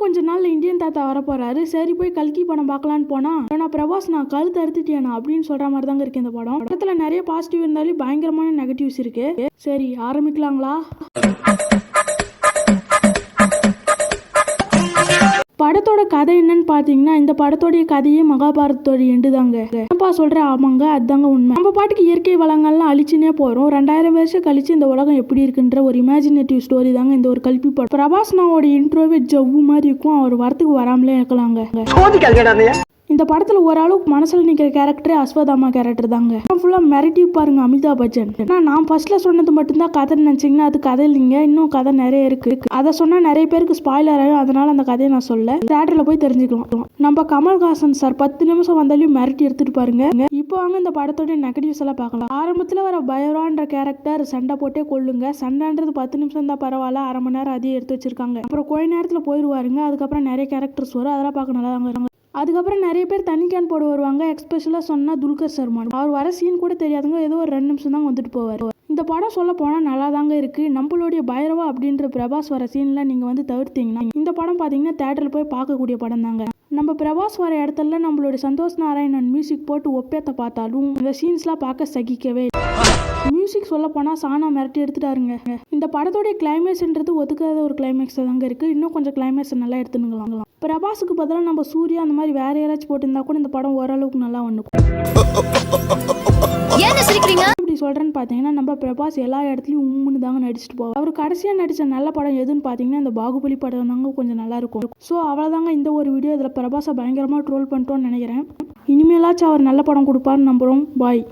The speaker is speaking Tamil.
கொஞ்ச நாள்ல இந்தியன் தாத்தா வர போறாரு. சரி போய் கல்கி படம் பார்க்கலான்னு போனா பிரபாஸ் நான் கழுத்து அறுத்துட்டேனா அப்படின்னு சொல்ற மாதிரி தாங்க இருக்கு இந்த படம். படத்துல நிறைய பாசிட்டிவ் இருந்தாலும் பயங்கரமான நெகட்டிவ்ஸ் இருக்கு. சரி ஆரம்பிக்கலாங்களா? படத்தோட கதை என்னன்னு பாத்தீங்கன்னா, இந்த படத்தோடைய கதையே மகாபாரதத்தோட எண்டு தாங்க. என்னப்பா சொல்ற? ஆமாங்க, அதுதாங்க உண்மை. நம்ம பாட்டுக்கு இயற்கை வளங்கள்லாம் அழிச்சுனே போறோம். 2000 வருஷம் கழிச்சு இந்த உலகம் எப்படி இருக்குன்ற ஒரு இமேஜினேட்டிவ் ஸ்டோரி தாங்க இந்த ஒரு கல்பி படம். பிரபாஸ் நாவோட இன்ட்ரோவே ஜவ்வு மாதிரி இருக்கும். அவர் வரத்துக்கு வராமலே இருக்கலாங்க. இந்த படத்துல ஓரளவுக்கு மனசுல நிக்கிற கேரக்டரே அஸ்வதாமா கேரக்டர் தாங்க. ஃபுல்லா மிரட்டி பாருங்க அமிதாப் பச்சன். நான் ஃபர்ஸ்ட்ல சொன்னது மட்டும்தான் கதை நினைச்சீங்கன்னா அது கதை இல்லைங்க. இன்னும் கதை நிறைய இருக்கு. அதை சொன்னா நிறைய பேருக்கு ஸ்பாயிலர் ஆகும். அதனால அந்த கதையை நான் சொல்ல தியேட்டர்ல போய் தெரிஞ்சுக்கலாம். நம்ம கமல்ஹாசன் சார் 10 நிமிஷம் வந்தாலும் மிரட்டி எடுத்துட்டு பாருங்க. இப்போ வாங்க இந்த படத்தோட நெகட்டிவ்ஸ் எல்லாம் பார்க்கலாம். ஆரம்பத்துல வர பைரவான்ற கேரக்டர் சண்டை போட்டே கொள்ளுங்க. சண்டைன்றது 10 நிமிஷம் தான் பரவாயில்ல, அரை மணி நேரம் அதையும் எடுத்து வச்சிருக்காங்க. அப்புறம் கொஞ்ச நேரத்துல போயிடுவாருங்க. அதுக்கப்புறம் நிறைய கேரக்டர்ஸ் வரும். அதெல்லாம் பார்க்க நல்லா தாங்க. அதுக்கப்புறம் நிறைய பேர் தண்ணி கேன் போட வருவாங்க. எக்ஸ்பெஷலாக சொன்னால் துல்கர் சல்மான். அவர் வர சீன் கூட தெரியாதுங்க. ஏதோ ஒரு 2 நிமிஷம் தான் வந்துட்டு போவார். இந்த படம் சொல்ல போனால் நல்லா தாங்க இருக்குது. நம்மளுடைய பைரவா அப்படின்ற பிரபாஸ் வர சீனில் நீங்கள் வந்து தவிர்த்தீங்கன்னா இந்த படம் பார்த்தீங்கன்னா தேட்டரில் போய் பார்க்கக்கூடிய படம் தாங்க. நம்ம பிரபாஸ் வர இடத்துல நம்மளுடைய சந்தோஷ் நாராயணன் மியூசிக் போட்டு ஒப்பேத்த பார்த்தாலும் இந்த சீன்ஸ்லாம் பார்க்க சகிக்கவே. மியூசிக் சொல்ல போனால் சாணா மிரட்டி எடுத்துட்டாருங்க. இந்த படத்தோடைய கிளைமேக்ஸ்ன்றது ஒதுக்காத ஒரு கிளைமேக்ஸ் தாங்க இருக்குது. இன்னும் கொஞ்சம் கிளைமேக்ஸ் நல்லா எடுத்துனுங்களாம். பிரபாஸுக்கு பதிலாக நம்ம சூர்யா அந்த மாதிரி வேற யாராச்சும் போட்டிருந்தா கூட இந்த படம் ஓரளவுக்கு நல்லா வந்துக்கும். இப்படி சொல்றேன்னு பார்த்தீங்கன்னா நம்ம பிரபாஸ் எல்லா இடத்துலையும் உம்முன்னு தாங்க நடிச்சுட்டு போவார். அவர் கடைசியாக நடித்த நல்ல படம் எதுன்னு பார்த்தீங்கன்னா இந்த பாகுபலி படம் தாங்க கொஞ்சம் நல்லா இருக்கும். ஸோ அவ்வளோதாங்க இந்த ஒரு வீடியோ. இதில் பிரபாஸை பயங்கரமாக ட்ரோல் பண்ணிட்டோன்னு நினைக்கிறேன். இனிமேலாச்சும் அவர் நல்ல படம் கொடுப்பாருன்னு நம்புகிறோம். பாய்.